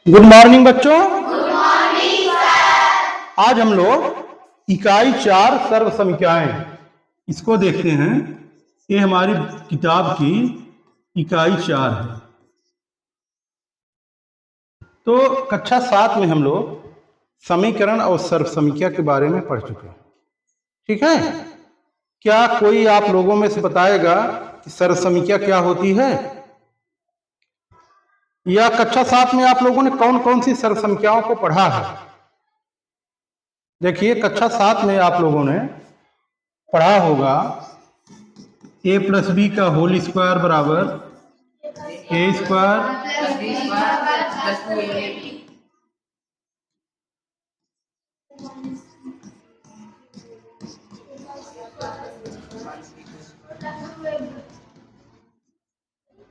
Good morning बच्चों। Good morning sir. आज हम लोग इकाई 4 सर्व संख्याएं इसको देखते हैं। ये हमारी किताब की इकाई 4 है। तो कक्षा 7 में हम लोग समीकरण और सर्व संख्या के बारे में पढ़ चुके हैं। ठीक है, क्या कोई आप लोगों में से बताएगा कि सर्व संख्या क्या होती है, या कक्षा 7 में आप लोगों ने कौन कौन सी सर्व संख्याओं को पढ़ा है? देखिए, कक्षा 7 में आप लोगों ने पढ़ा होगा a प्लस बी का होल स्क्वायर बराबर a स्क्वायर,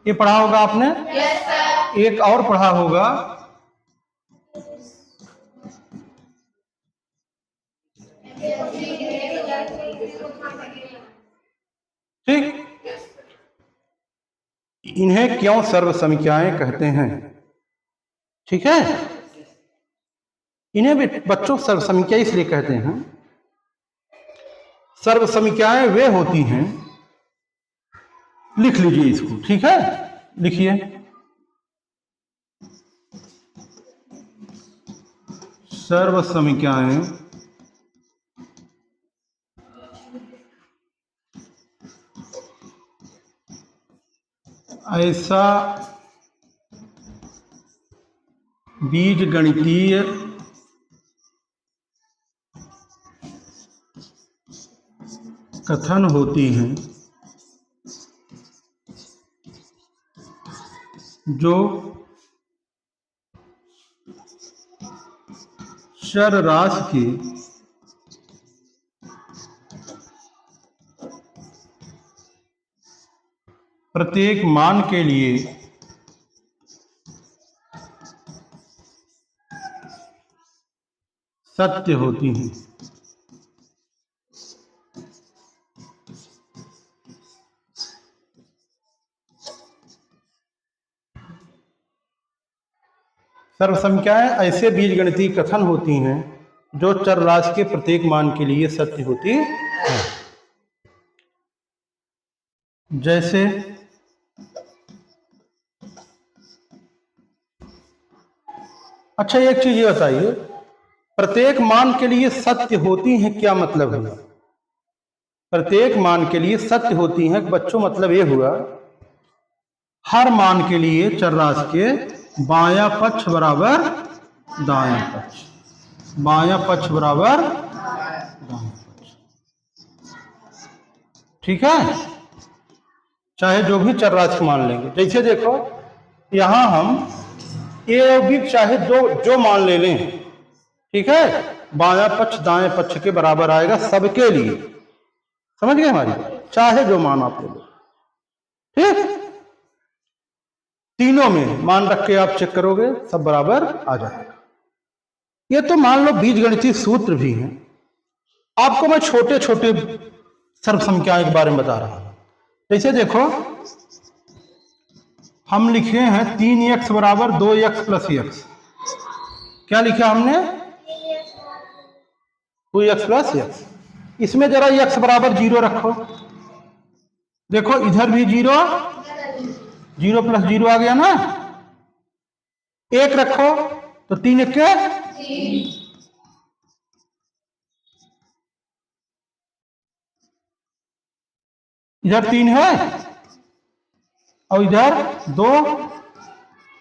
ये पढ़ा होगा आपने। yes, sir। एक और पढ़ा होगा ठीक, इन्हें क्यों सर्व संख्याएं कहते हैं? ठीक है, इन्हें भी बच्चों सर्व संख्या इसलिए कहते हैं, सर्व संख्याएं वे होती हैं, लिख लीजिए इसको। ठीक है, लिखिए, सर्व संख्याएं ऐसा बीजगणितीय कथन होती हैं जो चर राशि के प्रत्येक मान के लिए सत्य होती हैं। सर्व संख्याएं ऐसे बीजगणितीय कथन होती हैं जो चर राशि के प्रत्येक मान के लिए सत्य होती है। जैसे अच्छा, एक चीज ये बताइए, प्रत्येक मान के लिए सत्य होती हैं, क्या मतलब है? प्रत्येक मान के लिए सत्य होती हैं बच्चों, मतलब ये हुआ हर मान के लिए चर राशि के बायां पक्ष बराबर दायां पक्ष, बायां पक्ष बराबर दायां पक्ष। ठीक है, चाहे जो भी चर राशि मान लेंगे। जैसे देखो, यहां हम ए और बी चाहे जो मान ले लें, ठीक है, बायां पक्ष दाएं पक्ष के बराबर आएगा सबके लिए। समझ गए हमारी? चाहे जो मान आप ले लो, ठीक, तीनों में मान रख के आप चेक करोगे सब बराबर आ जाएगा। ये तो मान लो बीजगणितीय सूत्र भी हैं। आपको मैं छोटे छोटे सर्व संख्याओं के बारे में बता रहा हूं। जैसे देखो, हम लिखे हैं 3x बराबर 2x प्लस x। क्या लिखा हमने? 2x plus x। इसमें जरा x बराबर 0 रखो। देखो, इधर भी 0, 0 प्लस 0 आ गया ना। 1 रखो तो 3 1 के 3। इधर 3 है और इधर 2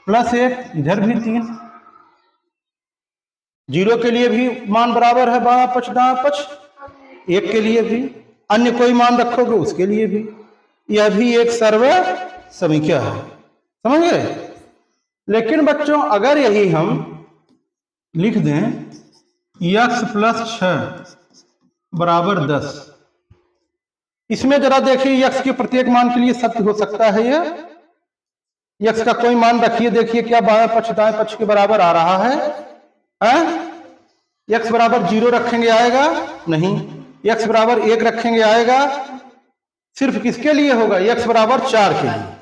प्लस 1, इधर भी 3। 0 के लिए भी मान बराबर है बायां पक्ष दायां पक्ष, 1 के लिए भी, अन्य कोई मान रखोगे उसके लिए भी। यह भी एक सर्व संख्या है। समझ गए? लेकिन बच्चों, अगर यही हम लिख दें x प्लस 6 बराबर 10, इसमें जरा देखिए, x के प्रत्येक मान के लिए सत्य हो सकता है ये? x का कोई मान रखिए, देखिए क्या बायां पक्ष दाएं पक्ष के बराबर आ रहा है? x बराबर 0 रखेंगे आएगा नहीं, x बराबर 1 रखेंगे आएगा। सिर्फ किसके लिए होगा? x बराबर 4 के लिए।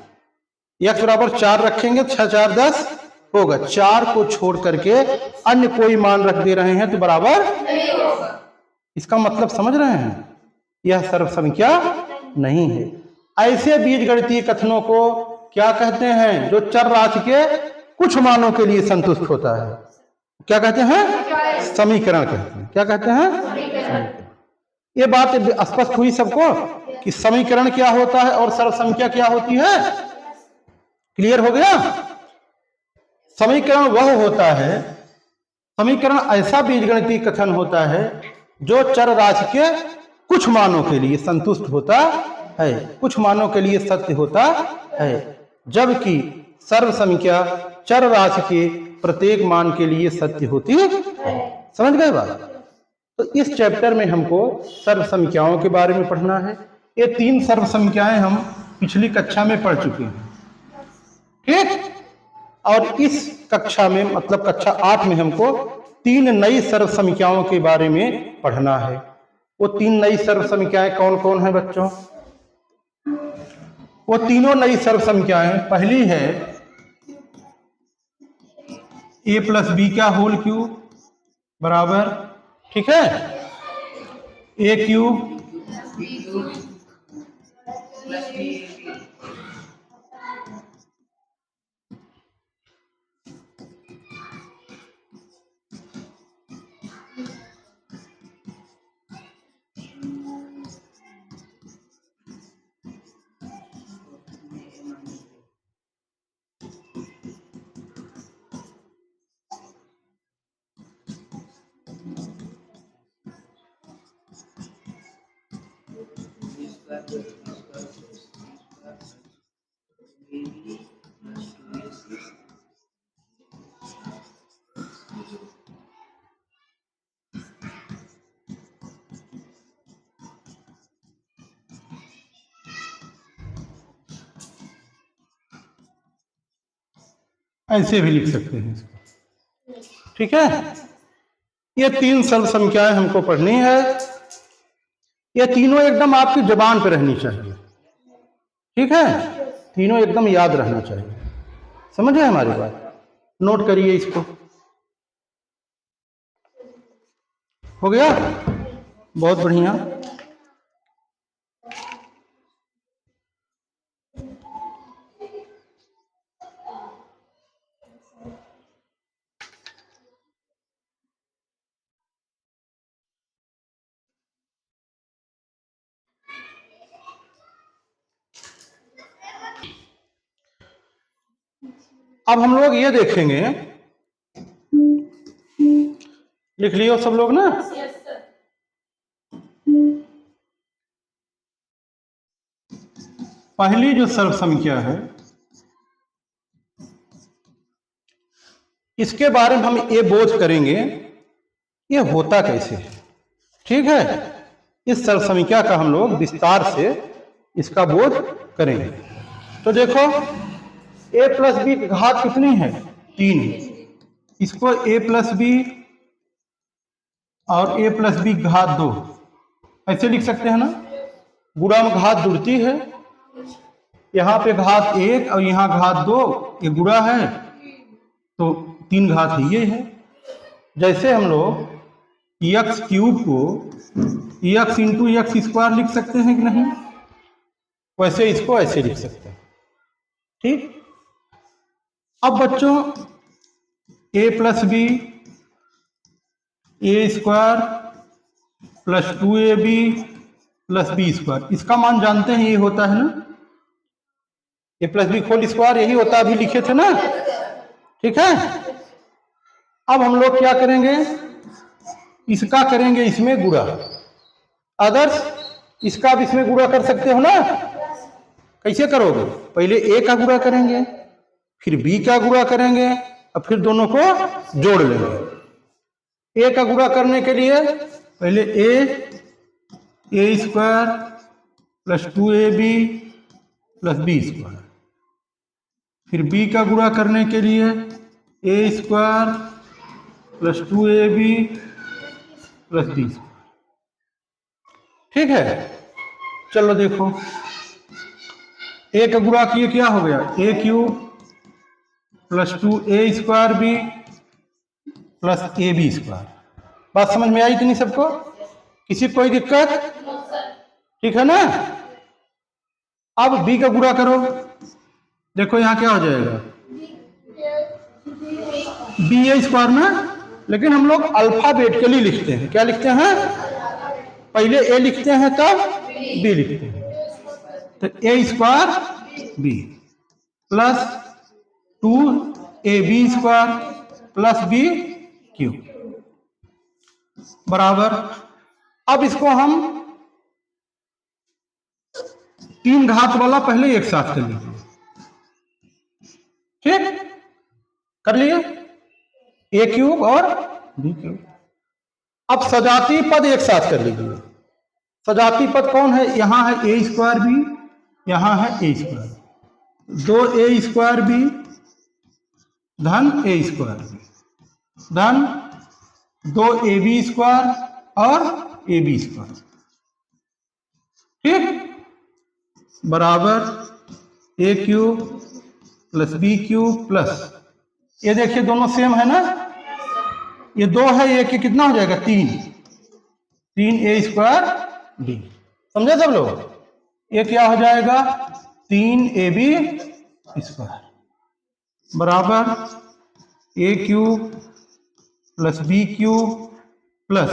x बराबर 4 रखेंगे, 6 4 10, होगा। 4 को छोड़ करके अन्य कोई मान रख दे रहे हैं तो बराबर नहीं होगा। इसका मतलब समझ रहे हैं, यह सर्वसंख्या नहीं है। ऐसे बीजगणितीय कथनों को क्या कहते हैं? जो चर राशि के कुछ मानों के लिए संतुष्ट होता है, क्या कहते हैं? समीकरण कहते हैं। क्या कहते हैं? ये बात स्पष्ट हुई सबको कि समीकरण क्या होता है और सर्वसंख्या क्या होती है? क्लियर हो गया? समीकरण वह होता है, समीकरण ऐसा बीजगणितीय कथन होता है जो चर राशि के कुछ मानों के लिए संतुष्ट होता है, कुछ मानों के लिए सत्य होता है, जबकि सर्वसंख्या चर राशि के प्रत्येक मान के लिए सत्य होती है। समझ गए बात? तो इस चैप्टर में हमको सर्वसंख्याओं के बारे में पढ़ना है। ये 3 सर्वसंख्याएं हम पिछली कक्षा में पढ़ चुके हैं, ठीक? और इस कक्षा में मतलब कक्षा 8 में हमको 3 नई सर्वसंख्याओं के बारे में पढ़ना है। वो 3 नई सर्वसंख्याएं कौन कौन है बच्चों? वो तीनों नई सर्वसंख्याएं, पहली है a प्लस बी का होल क्यूब बराबर, ठीक है, a क्यूब ऐसे भी लिख सकते हैं इसको, ठीक है। ये 3 सर्वसंख्याएं हमको पढ़नी है। ये तीनों एकदम आपकी जुबान पे रहनी चाहिए, ठीक है, तीनों एकदम याद रहना चाहिए। समझे हमारी बात? नोट करिए इसको। हो गया? बहुत बढ़िया। अब हम लोग ये देखेंगे, लिख लियो सब लोग ना। पहली जो सर्वसंख्या है इसके बारे में हम ये बोध करेंगे ये होता कैसे है, ठीक है। इस सर्वसंख्या का हम लोग विस्तार से इसका बोध करेंगे। तो देखो a प्लस बी की घात कितनी है? 3। इसको a प्लस बी और a प्लस बी घात 2 ऐसे लिख सकते हैं ना। गुणा में घात जुड़ती है, यहाँ पे घात 1 और यहाँ घात 2, ये गुणा है तो 3 घात ही ये है। जैसे हम लोग x क्यूब को x इंटू एक्स स्क्वायर लिख सकते हैं कि नहीं, वैसे इसको ऐसे लिख सकते हैं, ठीक। अब बच्चों a plus b a square plus 2ab plus b square, इसका मान जानते हैं, ये होता है ना a plus b whole square, यही होता है, अभी लिखे थे ना, ठीक है। अब हम लोग क्या करेंगे, इसका करेंगे इसमें गुणा। अदर्स इसका भी इसमें गुणा कर सकते हो ना। कैसे करोगे? पहले a का गुणा करेंगे, फिर b का गुणा करेंगे और फिर दोनों को जोड़ लेंगे। a का गुणा करने के लिए पहले a square plus 2ab plus b square, फिर b का गुणा करने के लिए a square plus 2ab plus b square, ठीक है। चलो देखो a का गुणा किए क्या हो गया, a cube plus 2a² b plus ab²। बात समझ में आई कि नहीं सबको? किसी कोई दिक्कत? ठीक है ना? अब b का गुणा करो, देखो यहां क्या हो जाएगा, ba² ना, लेकिन हम लोग अल्फाबेट के लिए लिखते हैं। क्या लिखते हैं? पहले a लिखते हैं तब b लिखते हैं। तो a² b plus 2ab² plus b³ बराबर। अब इसको हम 3 घात वाला पहले एक साथ कर लीजिए। ठीक, कर लिए a³ और b³। अब सजातीय पद एक साथ कर लीजिए। सजातीय पद कौन है? यहां है a² b, यहां है a², 2a² b धन a² b धन 2ab² और ab²। ठीक, बराबर a³ प्लस b³ प्लस, ये देखिए दोनों सेम है ना, ये 2 है, एक ये कितना हो जाएगा 3 3a² b। समझे सब लोग? ये क्या हो जाएगा 3ab² बराबर a³ प्लस b³ प्लस,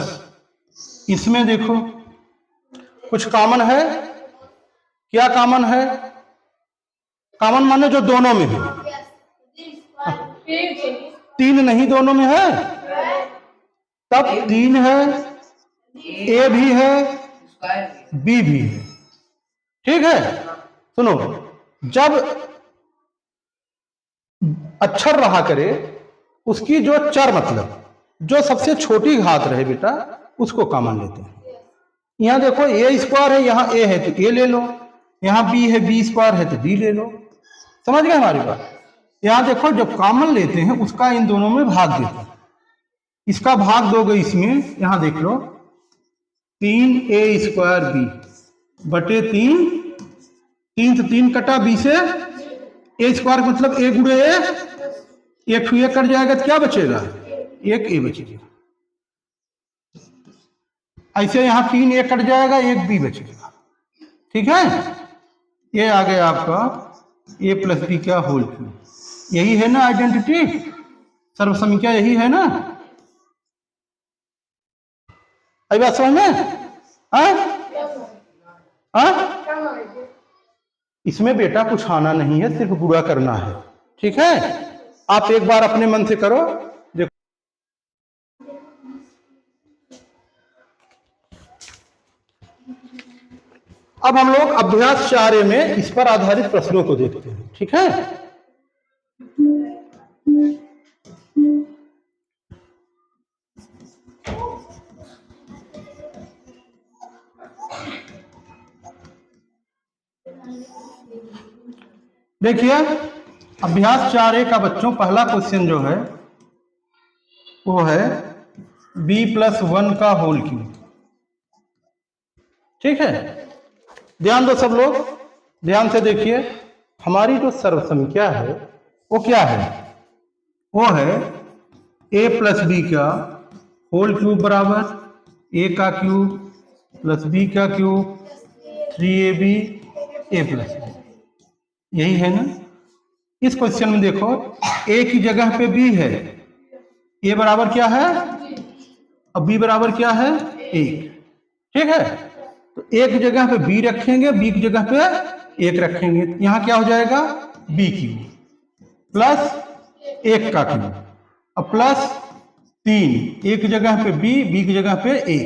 इसमें देखो कुछ कॉमन है। क्या कॉमन है? कॉमन माने जो दोनों में है। 3 नहीं, दोनों में है, तब 3 है, a भी है, b भी है। ठीक है, सुनो, जब अक्षर रहा करे उसकी जो चर मतलब जो सबसे छोटी घात रहे बेटा, उसको कॉमन लेते हैं। यहां देखो a² है, यहां a है तो a ले लो, यहां b है b² है तो b ले लो। समझ गए हमारी बात? यहां देखो जब कॉमन लेते हैं उसका इन दोनों में भाग देते हैं। इसका भाग दोगे इसमें, यहां देख लो 3a² b बटे 3, 3 से 3 कटा, b से a² मतलब a गुणे a, एक कट जाएगा तो क्या बचेगा? एक a बचेगा। ऐसे यहां 3a कट जाएगा, एक b बचेगा। ठीक है, ये आ गया आपका a प्लस b का होल क्यूब। यही है ना आइडेंटिटी, सर्वसंख्या यही है ना? अभी बात समझ में? इसमें बेटा कुछ आना नहीं है, सिर्फ गुणा करना है। ठीक है, आप एक बार अपने मन से करो, देखो। अब हम लोग अभ्यास 4 में इस पर आधारित प्रश्नों को देखते हैं। ठीक है, देखिए अभ्यास 4 का बच्चों पहला क्वेश्चन जो है वो है b+1 का होल क्यूब। ठीक है, ध्यान दो सब लोग, ध्यान से देखिए। हमारी जो सर्वसंख्या है वो क्या है? वो है a प्लस b का होल क्यूब बराबर a का क्यूब प्लस b का cube 3ab a plus b। यही है ना? इस क्वेश्चन में देखो a की जगह पे b है, a बराबर क्या है और b बराबर क्या है 1। ठीक है, तो a की जगह पे b रखेंगे, b की जगह पे 1 रखेंगे, यहां क्या हो जाएगा b³ प्लस 1 का क्यूब और प्लस 3, a की जगह पे b की जगह पे 1,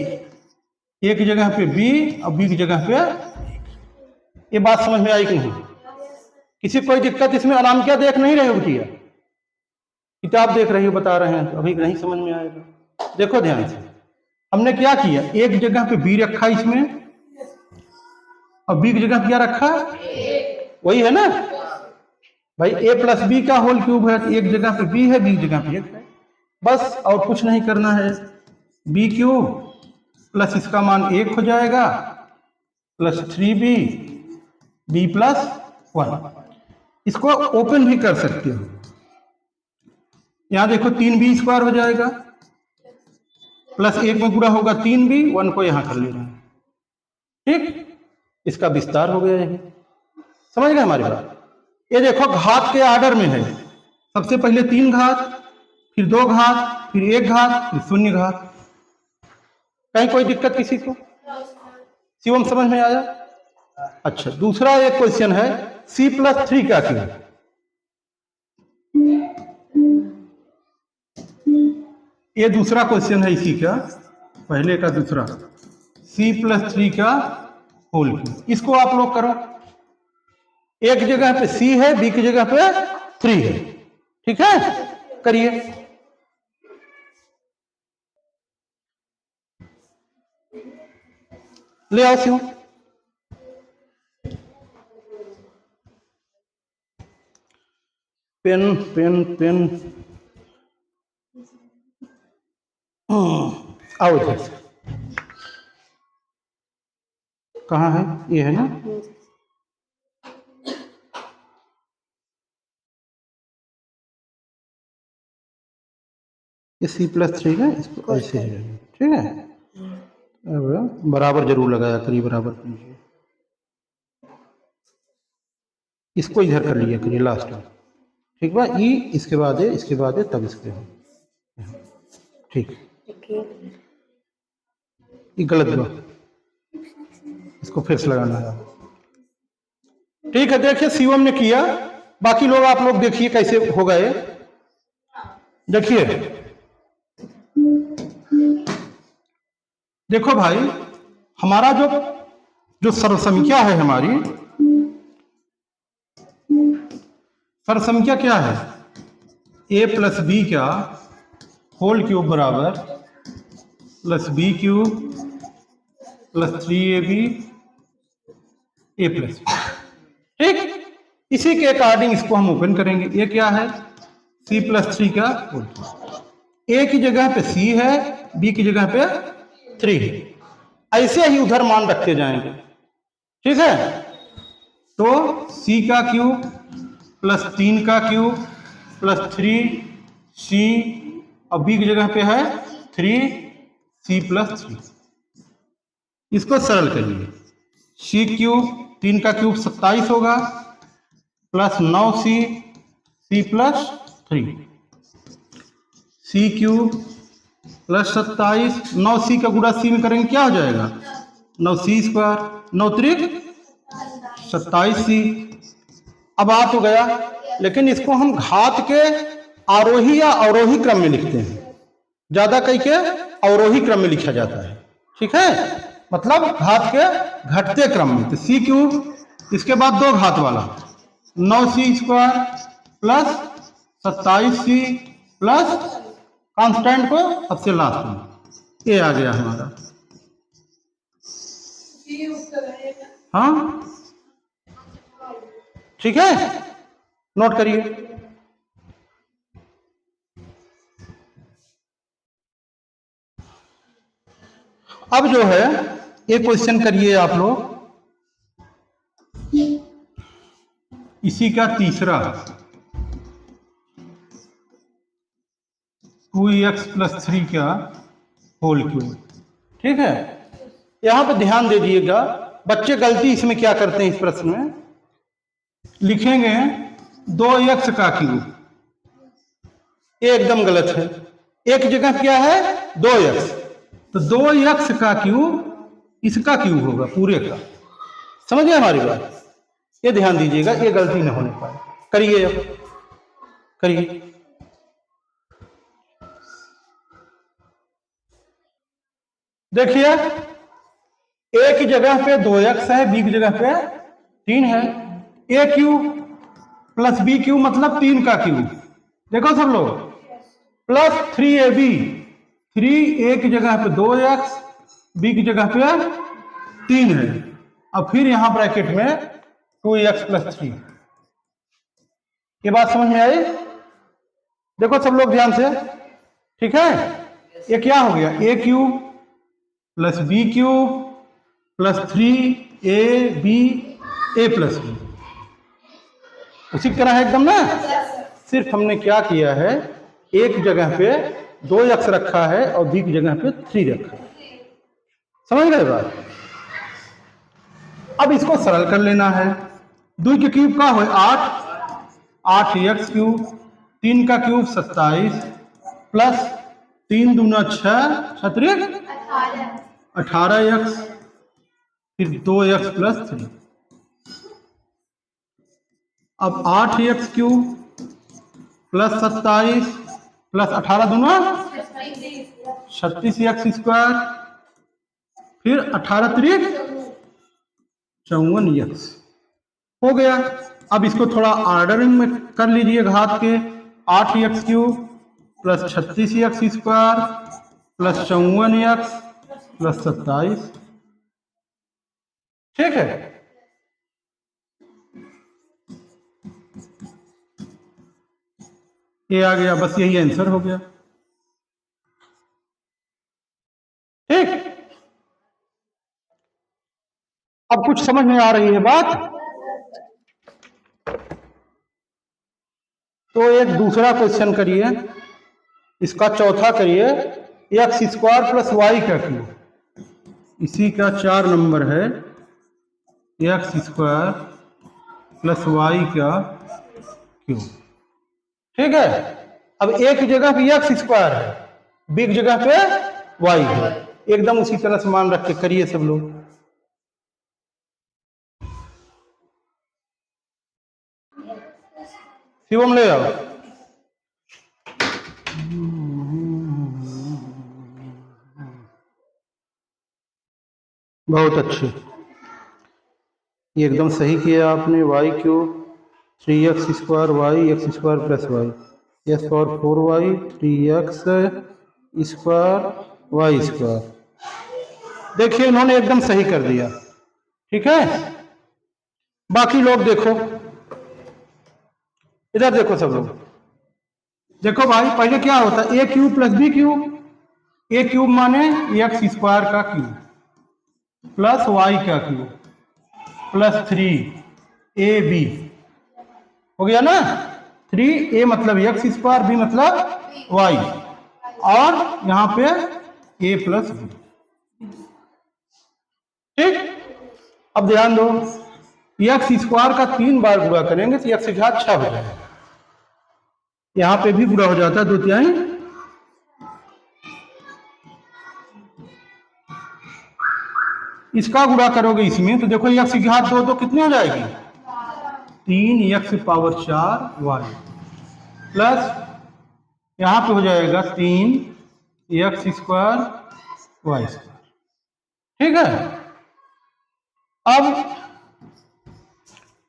a की जगह पे b और b की जगह पे 1। ये बात समझ में आई कि नहीं? किसी कोई दिक्कत इसमें? आराम क्या देख नहीं रहे हो बिटिया? किताब देख रही हो, बता रहे हैं, तो अभी नहीं समझ में आएगा। देखो ध्यान से, हमने क्या किया, एक जगह पे b रखा इसमें और b की जगह क्या रखा? वही है ना भाई, a प्लस b का होल क्यूब है, तो एक जगह पे b है, b की जगह पे 1 है, बस और कुछ नहीं करना है। b³ प्लस इसका मान 1 हो जाएगा प्लस 3b b+1। इसको ओपन भी कर सकते हो, यहां देखो 3b स्क्वायर हो जाएगा, प्लस 1 में गुणा होगा 3b, 1 को यहां कर लेना है। ठीक, इसका विस्तार हो गया। यही समझ गए हमारी बात। ये देखो घात के ऑर्डर में है, सबसे पहले 3 घात, फिर 2 घात, फिर 1 घात, फिर 0 घात। कहीं कोई दिक्कत किसी को? शिवम समझ में आया? अच्छा, दूसरा एक क्वेश्चन है c+3 क्या क्यों? ये दूसरा क्वेश्चन है इसी का, पहले का दूसरा, c+3 का होल क्यूब। इसको आप लोग करो, एक जगह पे c है, b की जगह पे 3 है। ठीक है, करिए। ले आओ शिव। पेन पेन पेन, आओ इधर से। कहाँ है? ये है ना? ये c+3 है, इसको ऐसे है। ठीक है, अब बराबर जरूर लगाया करिए, बराबर कीजिए। इसको इधर कर लिया करिए लास्ट में। ठीक बा, ई इसके बाद है, इसके बाद है, तब इसके है। ठीक, ये गलत हुआ, इसको फिर से लगाना है। ठीक है, देखिए शिवम ने किया, बाकी लोग आप लोग देखिए कैसे हो गए। देखिए, देखो भाई, हमारा जो सर्वसंख्या है, हमारी सर्वसंख्या क्या है? a प्लस बी का होल क्यूब बराबर plus b cube plus 3ab a plus b. ठीक, इसी के अकॉर्डिंग इसको हम ओपन करेंगे। ये क्या है? c+3 का होल क्यूब। a की जगह पे c है, b की जगह पे 3 है। ऐसे ही उधर मान रखते जाएंगे। ठीक है, तो c का क्यूब प्लस 3 का क्यूब प्लस 3c, अब b की जगह पे है 3c प्लस 3। इसको सरल करिए, c क्यूब 3 का क्यूब 27 होगा, plus 9c c plus 3, c cube plus 27, 9c का गुणा c में करेंगे क्या हो जाएगा? 9c स्क्वायर, 9 त्रिक 27c। अब आ तो गया, लेकिन इसको हम घात के आरोही या अवरोही क्रम में लिखते हैं। ज्यादा कई के अवरोही क्रम में लिखा जाता है। ठीक है, मतलब घात के घटते क्रम में। तो c क्यूब, इसके बाद 2 घात वाला 9c square plus 27c plus constant को सबसे लास्ट में, ये आ गया हमारा। हाँ, ठीक है, नोट करिए। अब जो है एक क्वेश्चन करिए आप लोग, इसी का तीसरा, 2x प्लस 3 का होल क्यूब। ठीक है, यहां पर ध्यान दे दिएगा, बच्चे गलती इसमें क्या करते हैं, इस प्रश्न में लिखेंगे 2x का क्यूब, ये एकदम गलत है। एक जगह क्या है? 2x, तो 2x का क्यूब इसका क्यूब होगा पूरे का। समझ गए हमारी बात? ये ध्यान दीजिएगा, ये गलती न होने पाए। करिए, अब करिए। देखिए, a की जगह पे 2x है, b की जगह पे 3 है। a cube plus b cube मतलब 3 का क्यूब। देखो सब लोग, प्लस 3ab, 3 a की जगह पे 2x, b की जगह पे 3 है। अब फिर यहां ब्रैकेट में 2x प्लस 3। ये बात समझ में आई? देखो सब लोग ध्यान से। ठीक है, ये क्या हो गया? a cube plus b cube plus 3ab a plus b, उसी तरह है एकदम ना। सिर्फ हमने क्या किया है, एक जगह पे 2x रखा है और b की जगह पे 3 रखा है। समझ गए बात? अब इसको सरल कर लेना है। 2 के क्यूब का हो 8x क्यूब, 3 का क्यूब 27 प्लस 3 दूना 6 छत्रिक 18x, फिर 2x प्लस 3। अब 8x क्यूब प्लस 27 प्लस 18 दूना 36x स्क्वायर, फिर 18 त्रिक 54x हो गया। अब इसको थोड़ा ऑर्डरिंग में कर लीजिए घात के। 8x cube plus 36x square plus 54x plus 27। ठीक है, ये आ गया, बस यही आंसर हो गया। ठीक, अब कुछ समझ में आ रही है बात? तो एक दूसरा क्वेश्चन करिए, इसका चौथा करिए। एक्स स्क्वायर प्लस वाई का क्यूब, इसी का 4 नंबर है। एक्स स्क्वायर प्लस वाई का क्यूब। ठीक है, अब एक जगह पे एक्स स्क्वायर है, बी की जगह पे वाई है। एकदम उसी तरह से मान रख के करिए सब लोग। शिवम ले आओ। बहुत अच्छे, ये एकदम सही किया आपने। Y cube 3x square y x square plus y, s power 4y 3x square y square. देखिए इन्होंने एकदम सही कर दिया। ठीक है, बाकी लोग देखो, इधर देखो सब लोग। देखो भाई, पहले क्या होता है, ए क्यूब प्लस बी क्यूब। ए क्यूब माने एक्स स्क्वायर का क्यूब प्लस वाई का क्यूब प्लस 3ab हो गया ना। 3a मतलब एक्स स्क्वायर, बी मतलब वाई, और यहां पे a प्लस बी। ठीक, अब ध्यान दो, एक्स स्क्वायर का 3 बार गुणा करेंगे तो एक्स की घात 6 हो जाएगा। यहां पे भी गुणा हो जाता है 2/3। इसका गुणा करोगे इसमें तो देखो एक्स की घात 2 कितनी हो जाएगी, 3x पावर 4 वाई प्लस यहां पे हो जाएगा 3x स्क्वायर वाई स्क्वायर। ठीक है, अब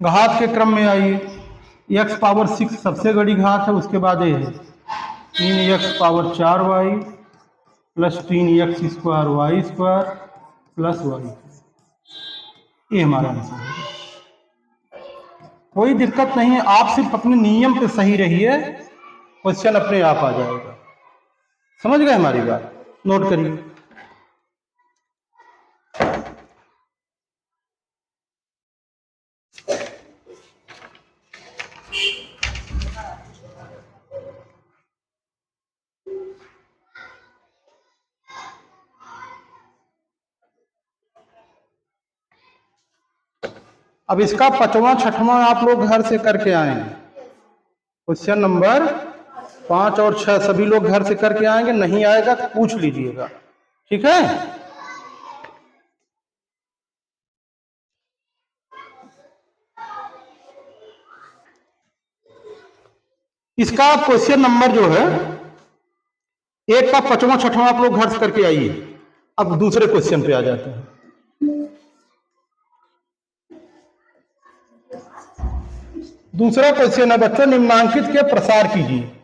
घात के क्रम में आइए। x पावर 6 सबसे बड़ी घात है, उसके बाद ये है 3x power 4 y plus 3x square y square plus y. ये हमारा आंसर है। कोई दिक्कत नहीं है, आप सिर्फ अपने नियम पे सही रहिए, क्वेश्चन अपने आप आ जाएगा। समझ गए हमारी बात? नोट करिए। अब इसका 5वां 6वां आप लोग घर से करके आएंगे। क्वेश्चन नंबर 5 और 6 सभी लोग घर से करके आएंगे, नहीं आएगा तो पूछ लीजिएगा। ठीक है, इसका क्वेश्चन नंबर जो है एक का 5वां 6वां आप लोग घर से करके आइए। अब दूसरे क्वेश्चन पे आ जाते हैं। दूसरा क्वेश्चन है बच्चों, निम्नांकित के प्रसार कीजिए।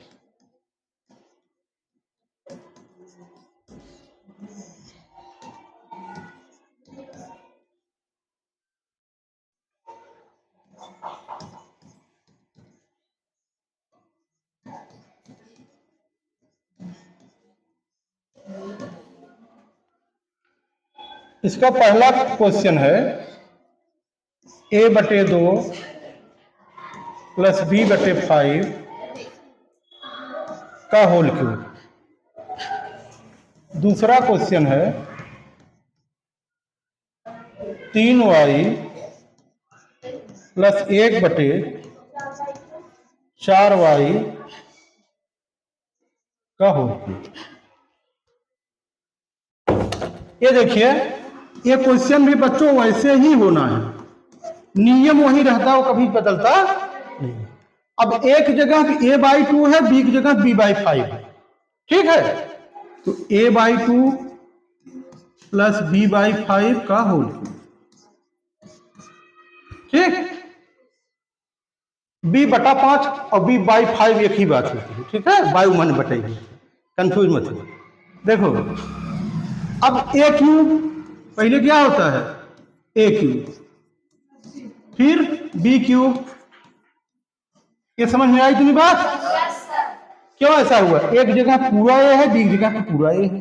इसका पहला क्वेश्चन है a/2 प्लस b/5 का होल क्यूब। दूसरा क्वेश्चन है 3y प्लस 1/4y का होल क्यूब। ये देखिए, ये क्वेश्चन भी बच्चों वैसे ही होना है, नियम वही रहता है, वो कभी बदलता नहीं। अब एक जगह a/2 है, b की जगह b/5 है, ठीक है, तो a/2 प्लस b/5 का होल क्यूब, ठीक। b/5 और b/5 एक ही बात होती है, ठीक है, बाय मन बटेगी, कंफ्यूज मत हो। देखो अब a क्यूब पहले क्या होता है, a क्यूब, फिर b क्यूब। ये समझ में आई तुम्हें बात? क्यों ऐसा हुआ, एक जगह पूरा a है, b की जगह पे पूरा a है,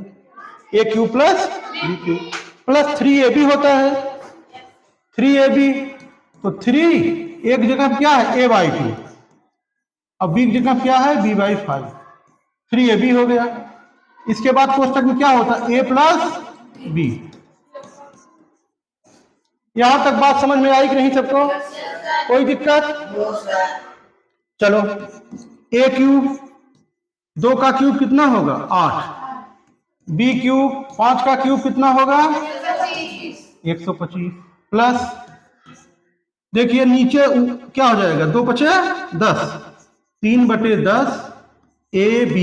a cube plus b cube plus 3ab होता है, 3ab, तो 3 एक जगह क्या है a/2, अब b की जगह क्या है b/5, 3ab हो गया। इसके बाद कोष्टक में क्या होता है a प्लस b। यहां तक बात समझ में आई कि नहीं सबको, कोई दिक्कत? चलो, a क्यूब 2 का क्यूब कितना होगा 8, b क्यूब 5 का क्यूब कितना होगा 125, प्लस देखिए नीचे क्या हो जाएगा, 2 × 10, 3/10 ab,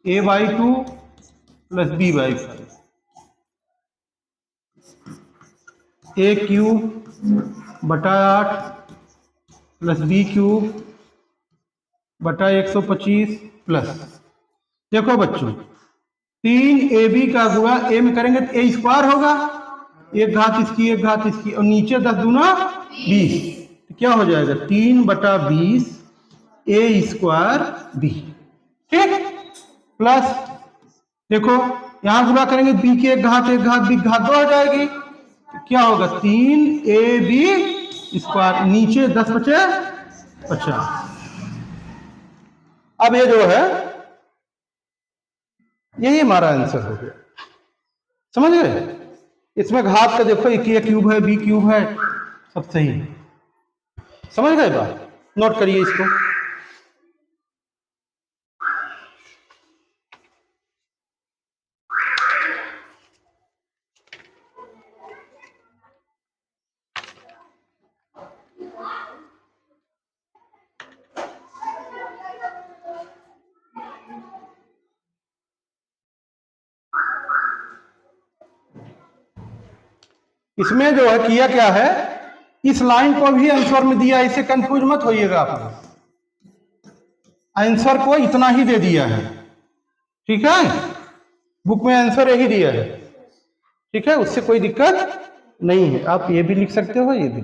a/2 plus b/5, a cube बटा 8 प्लस b क्यूब बटा 125 प्लस, देखो बच्चों 3ab का गुणा a में करेंगे तो a स्क्वायर होगा, एक घात इसकी एक घात इसकी, और नीचे 10 दूना 20, तो क्या हो जाएगा 3/20 a स्क्वायर b, ठीक। प्लस देखो यहां गुणा करेंगे b की एक घात b की घात 2 हो जाएगी, तो क्या होगा 3ab स्क्वायर, नीचे 10 बचे 50। अब ये जो है यही हमारा आंसर हो गया, समझ गए? इसमें घात का देखो एक a क्यूब है, b क्यूब है, सब सही है, समझ गए बात? नोट करिए इसको। इसमें जो है किया क्या है, इस लाइन को भी आंसर में दिया, इसे कंफ्यूज मत होइएगा आप लोग, आंसर को इतना ही दे दिया है, ठीक है, बुक में आंसर यही दिया है, ठीक है, उससे कोई दिक्कत नहीं है, आप ये भी लिख सकते हो ये भी।